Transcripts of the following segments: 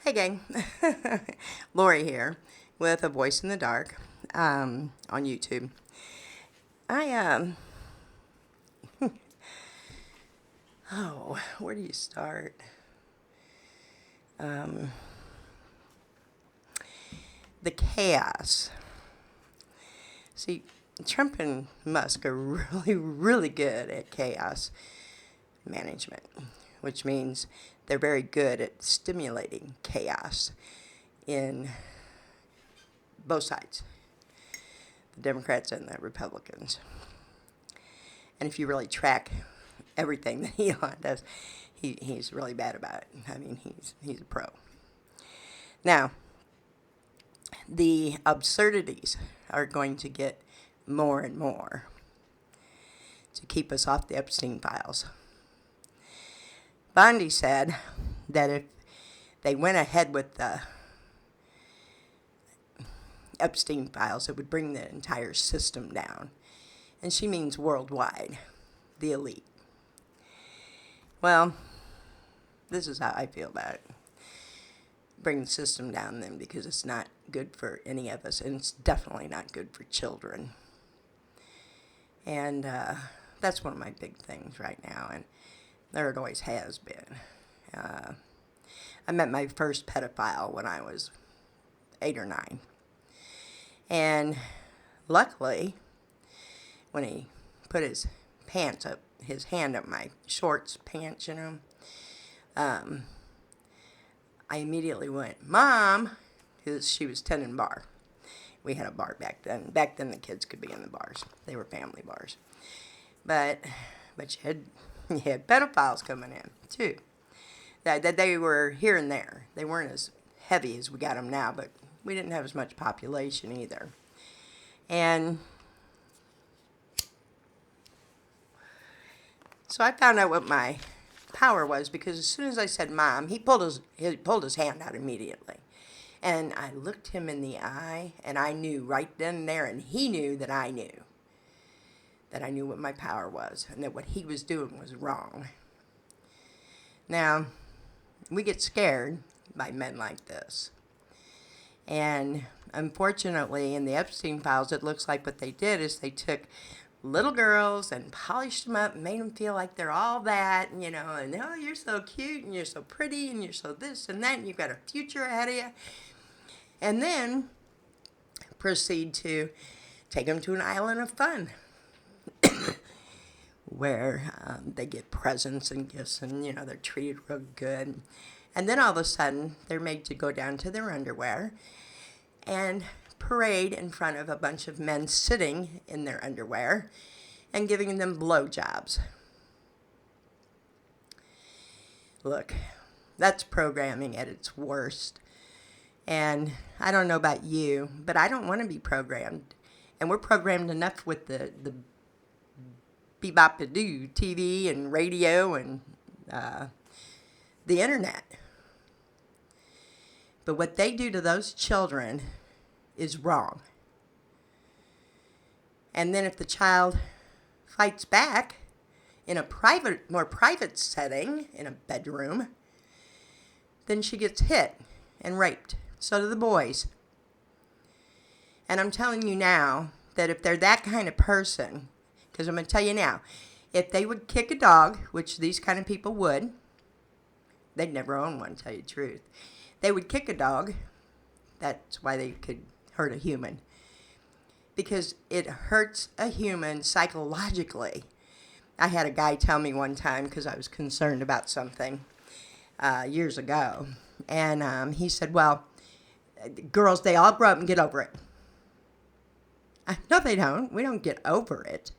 Hey gang, Lori here with A Voice in the Dark on YouTube. I where do you start? The chaos. See, Trump and Musk are really good at chaos management, which means they're very good at stimulating chaos in both sides, the Democrats and the Republicans. And if you really track everything that Elon does, he's really bad about it. I mean, he's a pro. Now, the absurdities are going to get more and more to keep us off the Epstein files. Bondi said that if they went ahead with the Epstein files, it would bring the entire system down. And she means worldwide, the elite. Well, this is how I feel about it. Bring the system down then, because it's not good for any of us, and it's definitely not good for children. And that's one of my big things right now, and there it always has been. I met my first pedophile when I was 8 or 9. And luckily, when he put his hand up my shorts, pants, I immediately went, Mom, because she was tending bar. We had a bar back then. Back then the kids could be in the bars. They were family bars. But you had pedophiles coming in, too. That they were here and there. They weren't as heavy as we got them now, but we didn't have as much population either. And so I found out what my power was, because as soon as I said Mom, he pulled his hand out immediately. And I looked him in the eye, and I knew right then and there, and he knew that I knew what my power was, and that what he was doing was wrong. Now, we get scared by men like this. And unfortunately, in the Epstein files, it looks like what they did is they took little girls and polished them up and made them feel like they're all that, and oh, you're so cute, and you're so pretty, and you're so this and that, and you've got a future ahead of you. And then proceed to take them to an island of fun where they get presents and gifts, and they're treated real good. And then all of a sudden they're made to go down to their underwear and parade in front of a bunch of men sitting in their underwear and giving them blowjobs. Look, that's programming at its worst. And I don't know about you, but I don't want to be programmed. And we're programmed enough with the bebop-a-doo TV and radio and the internet. But what they do to those children is wrong. And then if the child fights back in a more private setting, in a bedroom, then she gets hit and raped. So do the boys. And I'm telling you now that if they're that kind of person, because I'm going to tell you now, if they would kick a dog, which these kind of people would, they'd never own one, to tell you the truth. They would kick a dog. That's why they could hurt a human. Because it hurts a human psychologically. I had a guy tell me one time, because I was concerned about something years ago. And he said, well, girls, they all grow up and get over it. No, they don't. We don't get over it.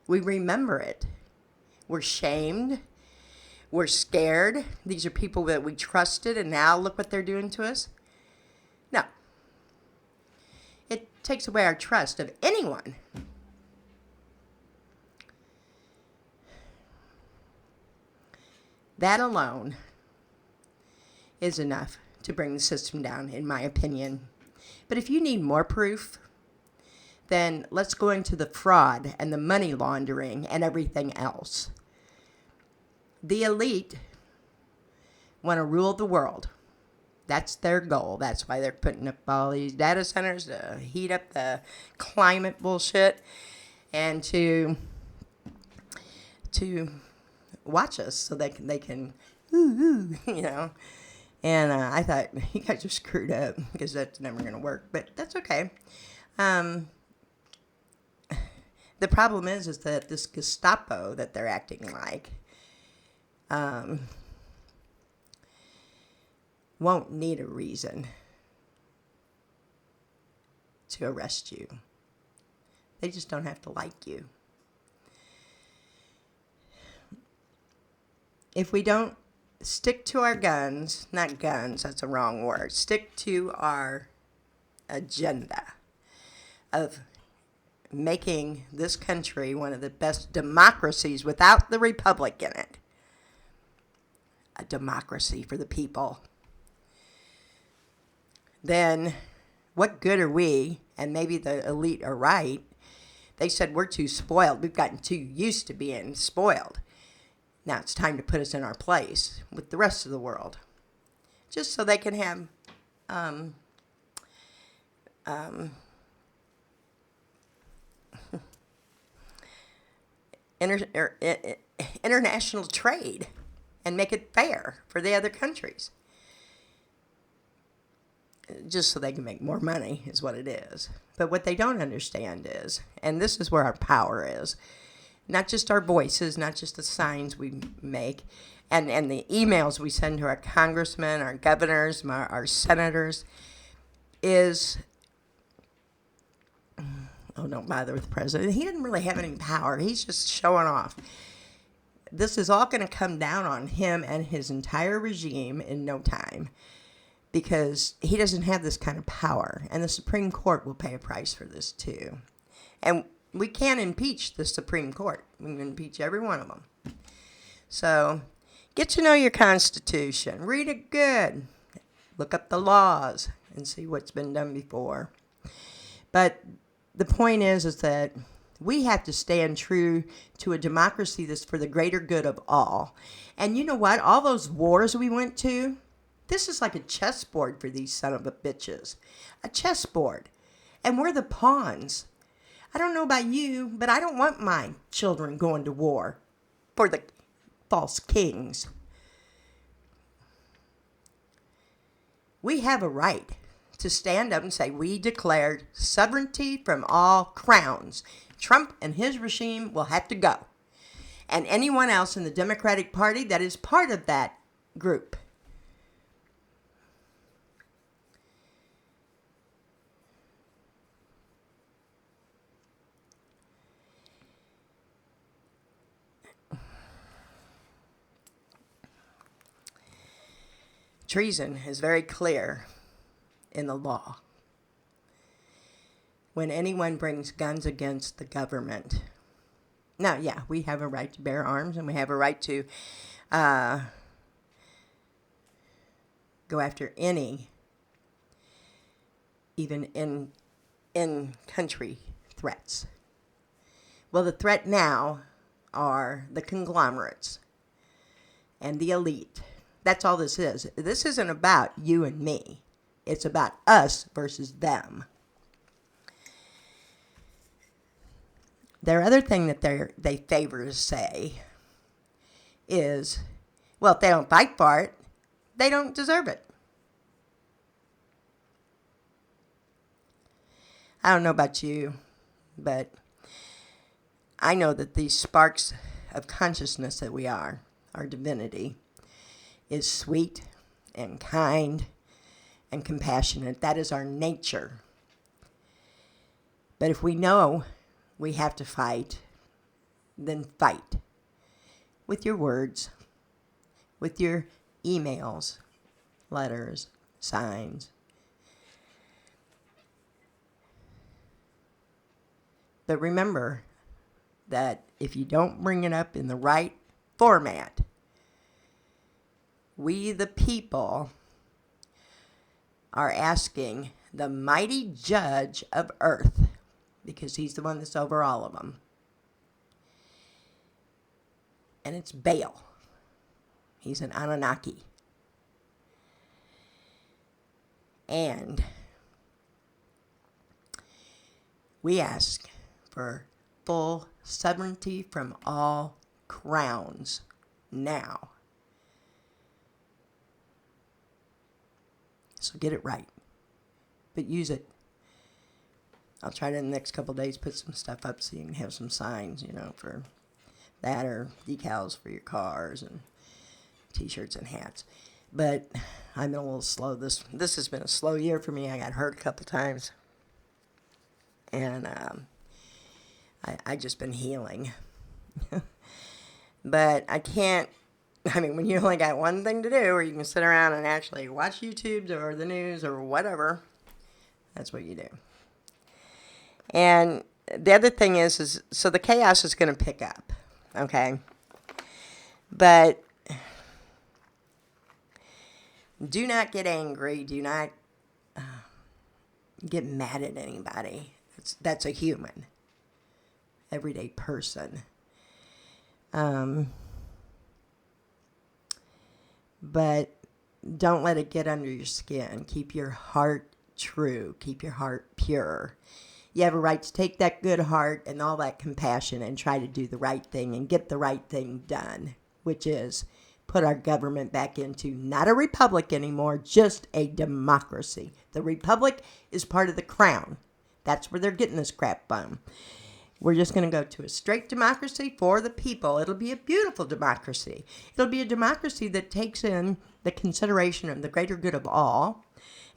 We remember it. We're shamed. We're scared. These are people that we trusted, and now look what they're doing to us. No. It takes away our trust of anyone. That alone is enough to bring the system down, in my opinion. But if you need more proof, then let's go into the fraud and the money laundering and everything else. The elite want to rule the world. That's their goal. That's why they're putting up all these data centers to heat up the climate bullshit and to watch us so they can ooh, you know. And I thought, you guys are screwed up because that's never going to work. But that's okay. The problem is that this Gestapo that they're acting like won't need a reason to arrest you. They just don't have to like you. If we don't stick to our guns, not guns, that's a wrong word, stick to our agenda of making this country one of the best democracies without the republic in it. A democracy for the people. Then what good are we? And maybe the elite are right. They said we're too spoiled. We've gotten too used to being spoiled. Now it's time to put us in our place with the rest of the world. Just so they can have international trade and make it fair for the other countries. Just so they can make more money is what it is. But what they don't understand is, and this is where our power is, not just our voices, not just the signs we make, and the emails we send to our congressmen, our governors, our senators, is, oh, don't bother with the president. He didn't really have any power. He's just showing off. This is all going to come down on him and his entire regime in no time, because he doesn't have this kind of power, and the Supreme Court will pay a price for this too. And we can't impeach the Supreme Court. We can impeach every one of them. So get to know your Constitution. Read it good. Look up the laws and see what's been done before. But the point is that we have to stand true to a democracy that's for the greater good of all. And you know what? All those wars we went to, this is like a chessboard for these son of a bitches. A chessboard. And we're the pawns. I don't know about you, but I don't want my children going to war for the false kings. We have a right to stand up and say we declared sovereignty from all crowns. Trump and his regime will have to go. And anyone else in the Democratic Party that is part of that group. Treason is very clear in the law. When anyone brings guns against the government. Now, yeah, we have a right to bear arms, and we have a right to go after any, even in-country threats. Well, the threat now are the conglomerates and the elite. That's all this is. This isn't about you and me. It's about us versus them. Their other thing that they favor to say is, well, if they don't fight for it, they don't deserve it. I don't know about you, but I know that these sparks of consciousness that we are, our divinity, is sweet and kind and compassionate. That is our nature. But if we know we have to fight, then fight. With your words, with your emails, letters, signs. But remember that if you don't bring it up in the right format, we the people are asking the mighty judge of earth, because he's the one that's over all of them. And it's Baal. He's an Anunnaki. And we ask for full sovereignty from all crowns now. So get it right. But use it. I'll try to in the next couple of days put some stuff up so you can have some signs, for that, or decals for your cars and t-shirts and hats. But I've been a little slow. This has been a slow year for me. I got hurt a couple times. And I just been healing. But I can't, when you only got one thing to do, or you can sit around and actually watch YouTube or the news or whatever, that's what you do. And the other thing is so the chaos is going to pick up, okay? But do not get angry. Do not get mad at anybody. That's a human, everyday person. But don't let it get under your skin. Keep your heart true. Keep your heart pure. You have a right to take that good heart and all that compassion and try to do the right thing and get the right thing done, which is put our government back into not a republic anymore, just a democracy. The republic is part of the crown. That's where they're getting this crap from. We're just going to go to a straight democracy for the people. It'll be a beautiful democracy. It'll be a democracy that takes in the consideration of the greater good of all.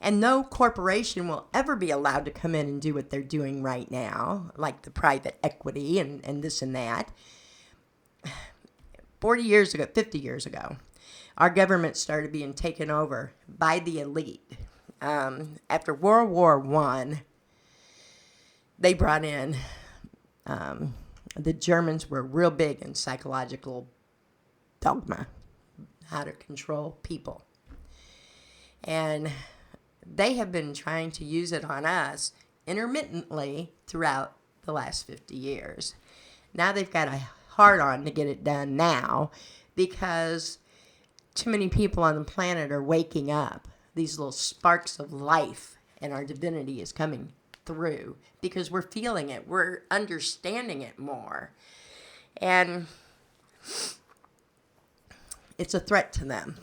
And no corporation will ever be allowed to come in and do what they're doing right now, like the private equity and this and that. 50 years ago, our government started being taken over by the elite. After World War I, they brought in, the Germans were real big in psychological dogma, how to control people. And they have been trying to use it on us intermittently throughout the last 50 years. Now they've got a hard on to get it done now because too many people on the planet are waking up. These little sparks of life and our divinity is coming through because we're feeling it. We're understanding it more. And it's a threat to them.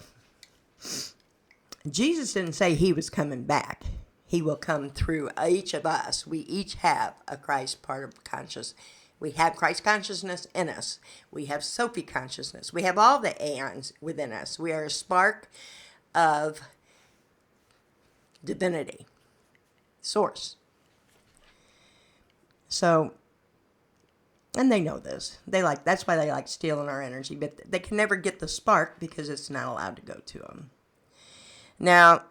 Jesus didn't say he was coming back. He will come through each of us. We each have a Christ part of consciousness. We have Christ consciousness in us. We have Sophie consciousness. We have all the aeons within us. We are a spark of divinity, source. So, and they know this. That's why they like stealing our energy, but they can never get the spark because it's not allowed to go to them. Now,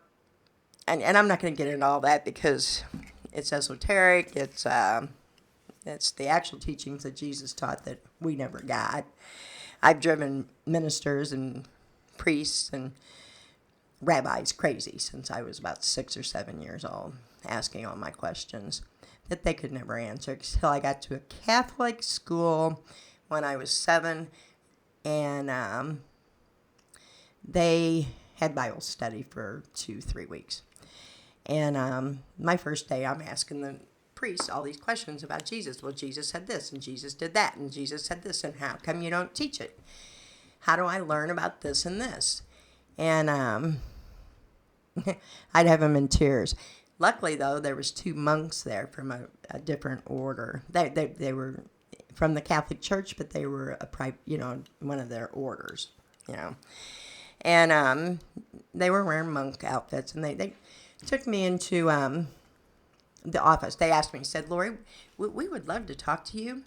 and I'm not going to get into all that because it's esoteric. It's the actual teachings that Jesus taught that we never got. I've driven ministers and priests and rabbis crazy since I was about 6 or 7 years old, asking all my questions that they could never answer until I got to a Catholic school when I was 7, and they had Bible study for 2-3 weeks. And my first day, I'm asking the priest all these questions about Jesus. Well, Jesus said this, and Jesus did that, and Jesus said this, and how come you don't teach it? How do I learn about this and this? And I'd have them in tears. Luckily, though, there was 2 monks there from a different order. They were from the Catholic Church, but they were one of their orders, And they were wearing monk outfits, and they took me into the office. They asked me, said, Lori, we would love to talk to you.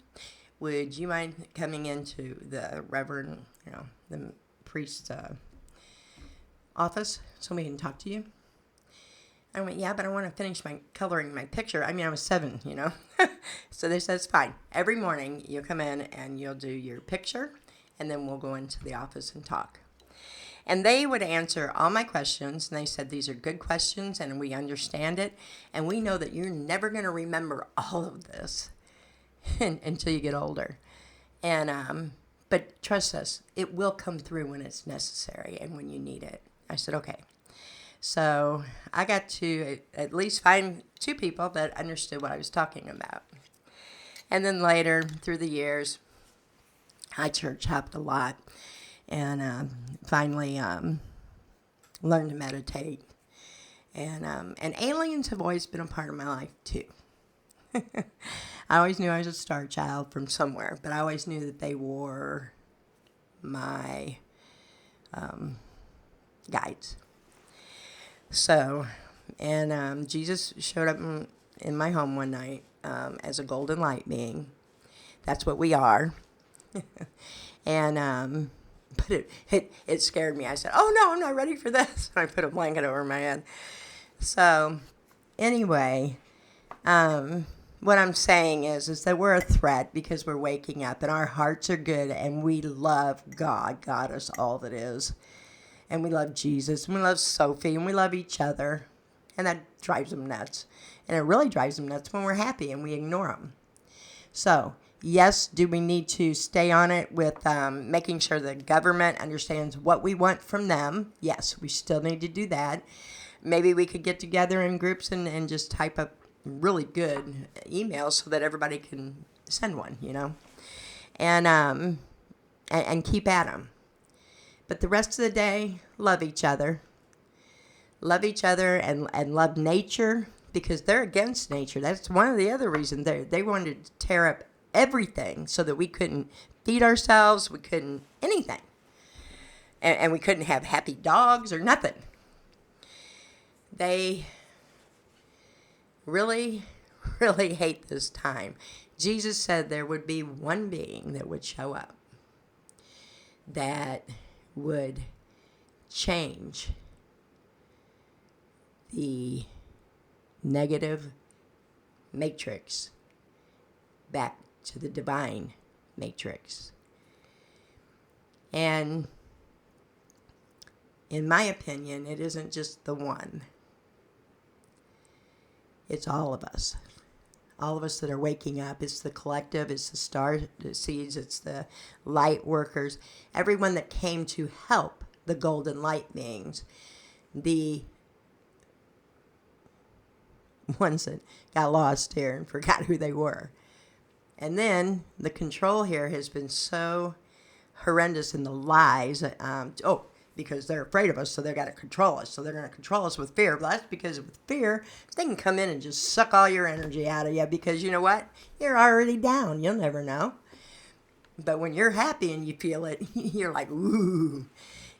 Would you mind coming into the reverend, the priest's office so we can talk to you? I went, yeah, but I want to finish coloring my picture. I was 7, So they said, it's fine. Every morning you come in and you'll do your picture, and then we'll go into the office and talk. And they would answer all my questions, and they said, these are good questions, and we understand it, and we know that you're never going to remember all of this until you get older. And but trust us, it will come through when it's necessary and when you need it. I said, okay. So I got to at least find two people that understood what I was talking about. And then later, through the years, I church hopped a lot and finally learned to meditate. And aliens have always been a part of my life, too. I always knew I was a star child from somewhere, but I always knew that they were my guides. So, and Jesus showed up in my home one night as a golden light being. That's what we are. And but it scared me. I said, "Oh no, I'm not ready for this." And I put a blanket over my head. So, anyway, what I'm saying is that we're a threat because we're waking up and our hearts are good and we love God. God is all that is. And we love Jesus and we love Sophie and we love each other. And that drives them nuts. And it really drives them nuts when we're happy and we ignore them. So, yes, do we need to stay on it with making sure the government understands what we want from them? Yes, we still need to do that. Maybe we could get together in groups and just type up really good emails so that everybody can send one, and keep at them. But the rest of the day, love each other. Love each other and love nature because they're against nature. That's one of the other reasons they wanted to tear up everything so that we couldn't feed ourselves, we couldn't anything. And we couldn't have happy dogs or nothing. They really, really hate this time. Jesus said there would be one being that would show up that would change the negative matrix back to the divine matrix. And in my opinion, it isn't just the one. It's all of us. All of us that are waking up. It's the collective. It's the star seeds. It's the light workers. Everyone that came to help the golden light beings. The ones that got lost here and forgot who they were. And then the control here has been so horrendous in the lies. Because they're afraid of us, so they've got to control us. So they're going to control us with fear. But that's because with fear, they can come in and just suck all your energy out of you because you know what? You're already down. You'll never know. But when you're happy and you feel it, you're like, ooh.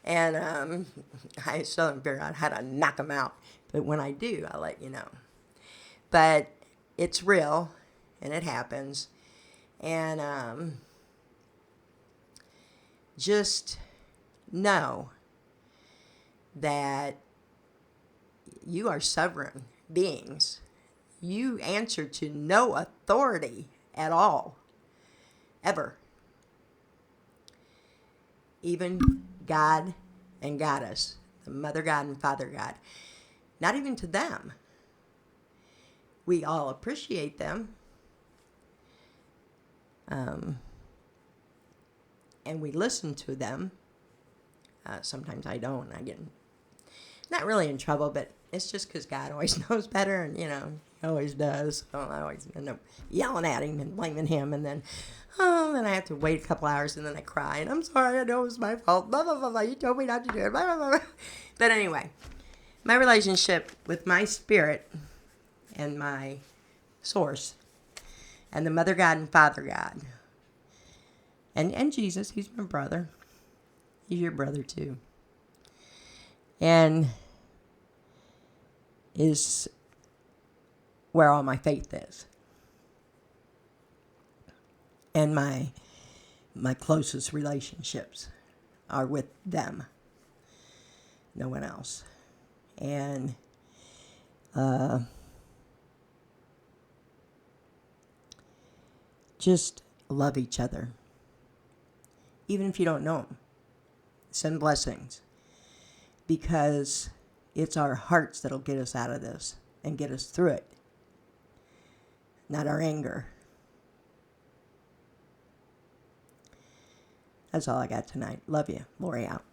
And I still haven't figured out how to knock them out. But when I do, I'll let you know. But it's real, and it happens. And just know that you are sovereign beings. You answer to no authority at all, ever. Even God and Goddess, the Mother God and Father God, not even to them. We all appreciate them. And we listen to them. Sometimes I don't. I get not really in trouble, but it's just because God always knows better, and he always does. So I always end up yelling at him and blaming him, and then I have to wait a couple hours, and then I cry, and I'm sorry, I know it was my fault. Blah blah blah blah. You told me not to do it. Blah blah blah. But anyway, my relationship with my spirit and my source, and the Mother God and Father God, and Jesus, he's my brother. He's your brother too. And is where all my faith is. And my closest relationships are with them. No one else. And just love each other. Even if you don't know them. Send blessings. Because it's our hearts that'll get us out of this and get us through it. Not our anger. That's all I got tonight. Love you. Lori out.